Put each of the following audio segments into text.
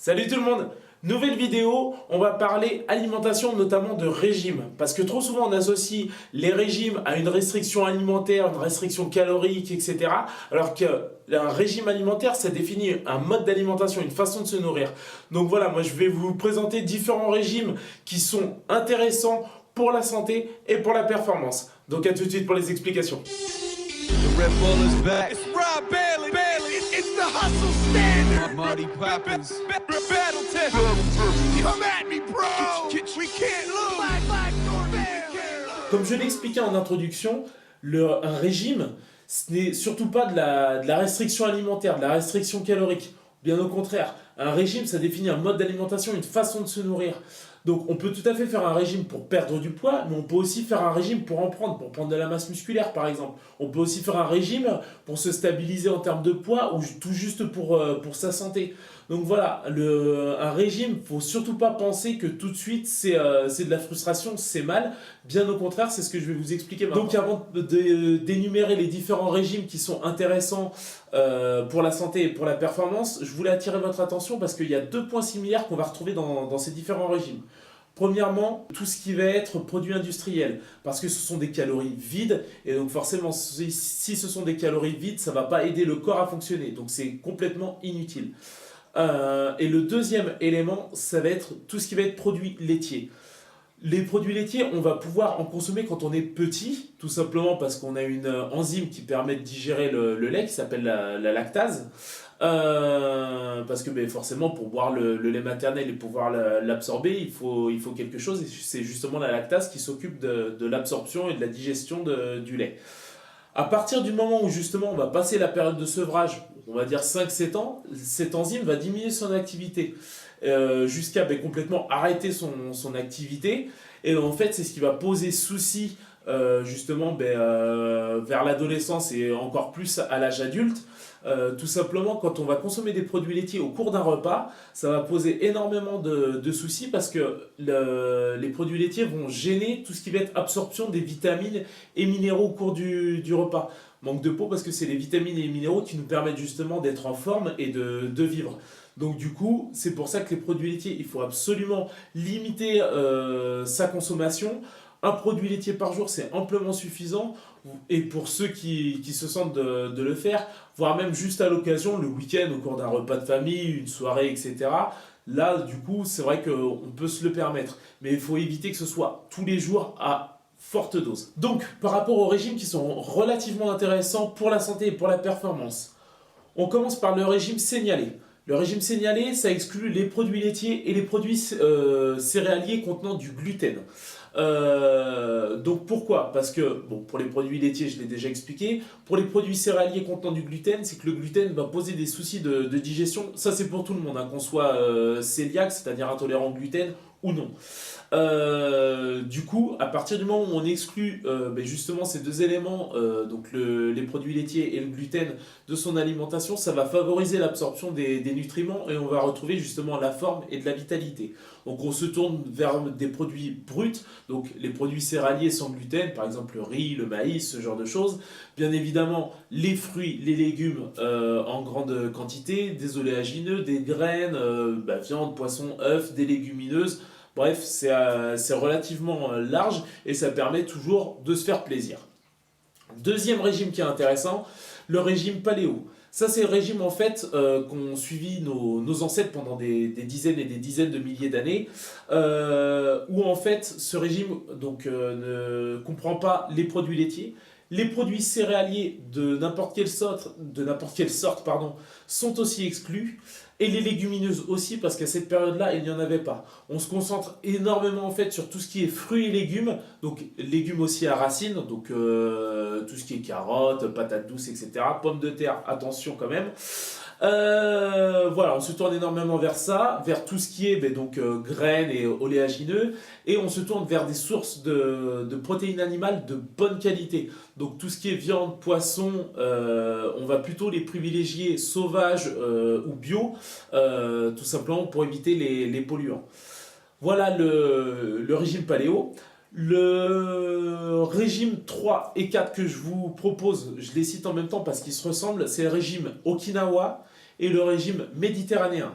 Salut tout le monde! Nouvelle vidéo, on va parler alimentation, notamment de régime. Parce que trop souvent on associe les régimes à une restriction alimentaire, une restriction calorique, etc. Alors qu'un régime alimentaire, ça définit un mode d'alimentation, une façon de se nourrir. Donc voilà, moi je vais vous présenter différents régimes qui sont intéressants pour la santé et pour la performance. Donc à tout de suite pour les explications. The Red Bull is back. It's Rob Bailey. It's the hustle standard. Marty Poppins. Battle test. Come at me, bro. We can't lose. Comme je l'ai expliqué en introduction, un régime, ce n'est surtout pas de la restriction alimentaire, de la restriction calorique. Bien au contraire, un régime, ça définit un mode d'alimentation, une façon de se nourrir. Donc on peut tout à fait faire un régime pour perdre du poids, mais on peut aussi faire un régime pour prendre de la masse musculaire par exemple. On peut aussi faire un régime pour se stabiliser en termes de poids ou tout juste pour sa santé. Donc voilà, un régime, faut surtout pas penser que tout de suite c'est de la frustration, c'est mal. Bien au contraire, c'est ce que je vais vous expliquer maintenant. Donc avant d'énumérer les différents régimes qui sont intéressants pour la santé et pour la performance, je voulais attirer votre attention parce qu'il y a deux points similaires qu'on va retrouver dans ces différents régimes. Premièrement, tout ce qui va être produit industriel, parce que ce sont des calories vides, et donc forcément, si ce sont des calories vides, ça ne va pas aider le corps à fonctionner, donc c'est complètement inutile. Et le deuxième élément, ça va être tout ce qui va être produit laitier. Les produits laitiers, on va pouvoir en consommer quand on est petit, tout simplement parce qu'on a une enzyme qui permet de digérer le lait, qui s'appelle la lactase. Parce que forcément, pour boire le lait maternel et pouvoir l'absorber, il faut quelque chose, et c'est justement la lactase qui s'occupe de l'absorption et de la digestion du lait. À partir du moment où justement on va passer la période de sevrage, on va dire 5-7 ans, cette enzyme va diminuer son activité jusqu'à complètement arrêter son activité. Et en fait, c'est ce qui va poser souci justement vers l'adolescence et encore plus à l'âge adulte. Tout simplement, quand on va consommer des produits laitiers au cours d'un repas, ça va poser énormément de soucis parce que les produits laitiers vont gêner tout ce qui va être absorption des vitamines et minéraux au cours du repas. Manque de peau parce que c'est les vitamines et les minéraux qui nous permettent justement d'être en forme et de vivre. Donc du coup, c'est pour ça que les produits laitiers, il faut absolument limiter sa consommation. Un produit laitier par jour, c'est amplement suffisant. Et pour ceux qui se sentent de le faire, voire même juste à l'occasion, le week-end, au cours d'un repas de famille, une soirée, etc. Là, du coup, c'est vrai qu'on peut se le permettre. Mais il faut éviter que ce soit tous les jours à forte dose. Donc, par rapport aux régimes qui sont relativement intéressants pour la santé et pour la performance, on commence par le régime sénialé. Le régime sénialé, ça exclut les produits laitiers et les produits céréaliers contenant du gluten. Donc pourquoi? Parce que, pour les produits laitiers, je l'ai déjà expliqué. Pour les produits céréaliers contenant du gluten, c'est que le gluten va poser des soucis de digestion. Ça, c'est pour tout le monde, qu'on soit cœliaque, c'est-à-dire intolérant au gluten, ou non. Du coup, à partir du moment où on exclut justement ces deux éléments, donc les produits laitiers et le gluten de son alimentation, ça va favoriser l'absorption des nutriments et on va retrouver justement la forme et de la vitalité. Donc on se tourne vers des produits bruts, donc les produits céréaliers sans gluten, par exemple le riz, le maïs, ce genre de choses. Bien évidemment, les fruits, les légumes en grande quantité, des oléagineux, des graines, viande, poisson, œufs, des légumineuses. Bref, c'est relativement large et ça permet toujours de se faire plaisir. Deuxième régime qui est intéressant, le régime paléo. Ça, c'est le régime en fait qu'ont suivi nos ancêtres pendant des dizaines et des dizaines de milliers d'années, où en fait ce régime ne comprend pas les produits laitiers. Les produits céréaliers de n'importe quelle sorte, sont aussi exclus. Et les légumineuses aussi, parce qu'à cette période-là, il n'y en avait pas. On se concentre énormément en fait sur tout ce qui est fruits et légumes, donc légumes aussi à racines, donc tout ce qui est carottes, patates douces, etc. Pommes de terre, attention quand même. Voilà, on se tourne énormément vers ça, vers tout ce qui est graines et oléagineux, et on se tourne vers des sources de protéines animales de bonne qualité. Donc tout ce qui est viande, poisson, on va plutôt les privilégier sauvages ou bio, tout simplement pour éviter les polluants. Voilà le régime paléo. Le régime 3 et 4 que je vous propose, je les cite en même temps parce qu'ils se ressemblent, c'est le régime Okinawa et le régime méditerranéen.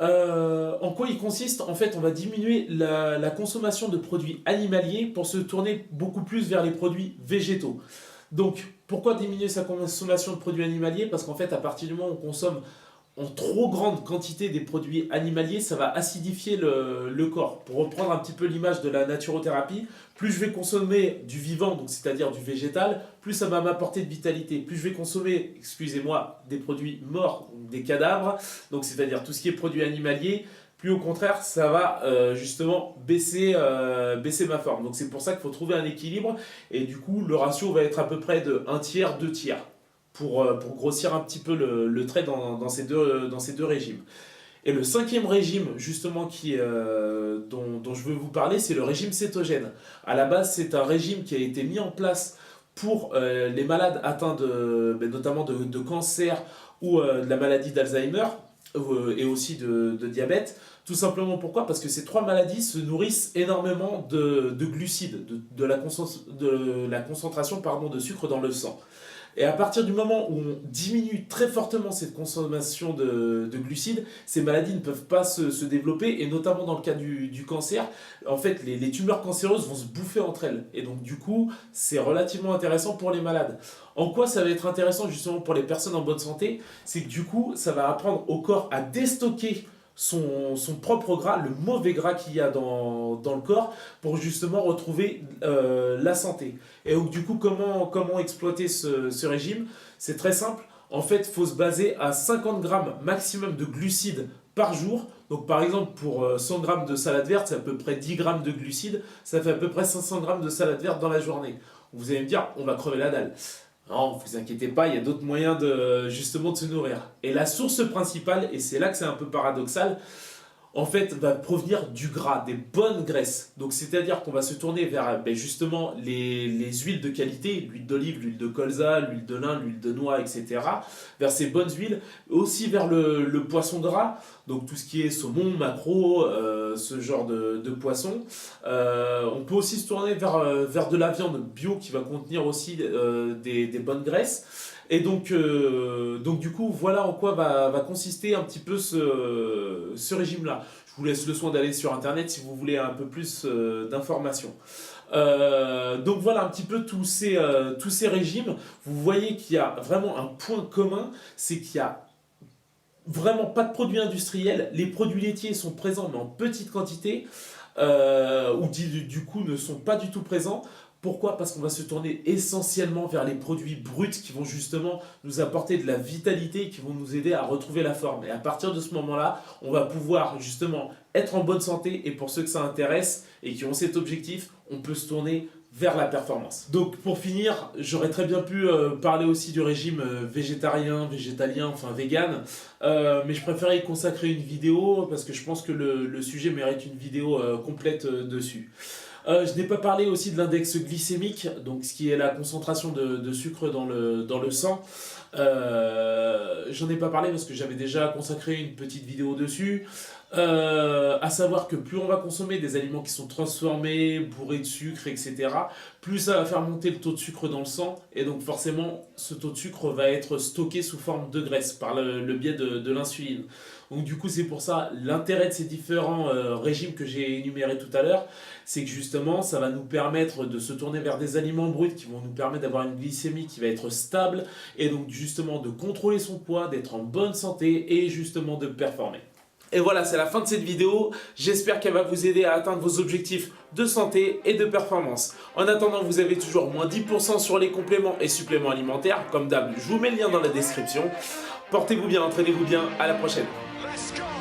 En quoi il consiste? En fait, on va diminuer la consommation de produits animaliers pour se tourner beaucoup plus vers les produits végétaux. Donc, pourquoi diminuer sa consommation de produits animaliers? Parce qu'en fait, à partir du moment où on consomme en trop grande quantité des produits animaliers, ça va acidifier le corps. Pour reprendre un petit peu l'image de la naturothérapie, plus je vais consommer du vivant, donc c'est-à-dire du végétal, plus ça va m'apporter de vitalité. Plus je vais consommer, excusez-moi, des produits morts, des cadavres, donc c'est-à-dire tout ce qui est produit animalier, plus au contraire, ça va justement baisser ma forme. Donc c'est pour ça qu'il faut trouver un équilibre, et du coup, le ratio va être à peu près de 1 tiers, 2 tiers. Pour grossir un petit peu le trait dans ces deux régimes. Et le 5e régime, justement, dont je veux vous parler, c'est le régime cétogène. À la base, c'est un régime qui a été mis en place pour les malades atteints notamment de cancer ou de la maladie d'Alzheimer et aussi de diabète. Tout simplement pourquoi? Parce que ces 3 maladies se nourrissent énormément de glucides, de la concentration de sucre dans le sang. Et à partir du moment où on diminue très fortement cette consommation de glucides, ces maladies ne peuvent pas se développer, et notamment dans le cas du cancer, en fait les tumeurs cancéreuses vont se bouffer entre elles. Et donc du coup, c'est relativement intéressant pour les malades. En quoi ça va être intéressant justement pour les personnes en bonne santé? C'est que du coup, ça va apprendre au corps à déstocker son propre gras, le mauvais gras qu'il y a dans le corps, pour justement retrouver la santé. Et donc du coup, comment exploiter ce régime? C'est très simple. En fait, il faut se baser à 50 grammes maximum de glucides par jour. Donc par exemple, pour 100 grammes de salade verte, c'est à peu près 10 grammes de glucides. Ça fait à peu près 500 grammes de salade verte dans la journée. Vous allez me dire, on va crever la dalle. Non, vous inquiétez pas, il y a d'autres moyens justement de se nourrir. Et la source principale, et c'est là que c'est un peu paradoxal, en fait, va provenir du gras, des bonnes graisses. Donc, c'est-à-dire qu'on va se tourner vers justement les huiles de qualité, l'huile d'olive, l'huile de colza, l'huile de lin, l'huile de noix, etc. Vers ces bonnes huiles, aussi vers le poisson gras, donc tout ce qui est saumon, maquereau, ce genre de poisson. On peut aussi se tourner vers de la viande bio qui va contenir aussi des bonnes graisses. Et donc du coup, voilà en quoi va consister un petit peu ce régime-là. Je vous laisse le soin d'aller sur Internet si vous voulez un peu plus d'informations. Donc voilà un petit peu tous ces régimes. Vous voyez qu'il y a vraiment un point commun, c'est qu'il y a vraiment pas de produits industriels. Les produits laitiers sont présents mais en petite quantité, ou du coup ne sont pas du tout présents. Pourquoi? Parce qu'on va se tourner essentiellement vers les produits bruts qui vont justement nous apporter de la vitalité, qui vont nous aider à retrouver la forme. Et à partir de ce moment-là, on va pouvoir justement être en bonne santé. Et pour ceux que ça intéresse et qui ont cet objectif, on peut se tourner vers la performance. Donc pour finir, j'aurais très bien pu parler aussi du régime végétarien, végétalien, enfin vegan, mais je préférais y consacrer une vidéo parce que je pense que le sujet mérite une vidéo complète dessus. Je n'ai pas parlé aussi de l'index glycémique, donc ce qui est la concentration de sucre dans le sang. J'en ai pas parlé parce que j'avais déjà consacré une petite vidéo dessus. À savoir que plus on va consommer des aliments qui sont transformés, bourrés de sucre, etc., plus ça va faire monter le taux de sucre dans le sang, et donc forcément ce taux de sucre va être stocké sous forme de graisse par le biais de l'insuline. Donc du coup c'est pour ça l'intérêt de ces différents régimes que j'ai énumérés tout à l'heure, c'est que justement ça va nous permettre de se tourner vers des aliments bruts qui vont nous permettre d'avoir une glycémie qui va être stable, et donc justement de contrôler son poids, d'être en bonne santé et justement de performer. Et voilà, c'est la fin de cette vidéo. J'espère qu'elle va vous aider à atteindre vos objectifs de santé et de performance. En attendant, vous avez toujours moins 10% sur les compléments et suppléments alimentaires. Comme d'hab, je vous mets le lien dans la description. Portez-vous bien, entraînez-vous bien. À la prochaine. Let's go.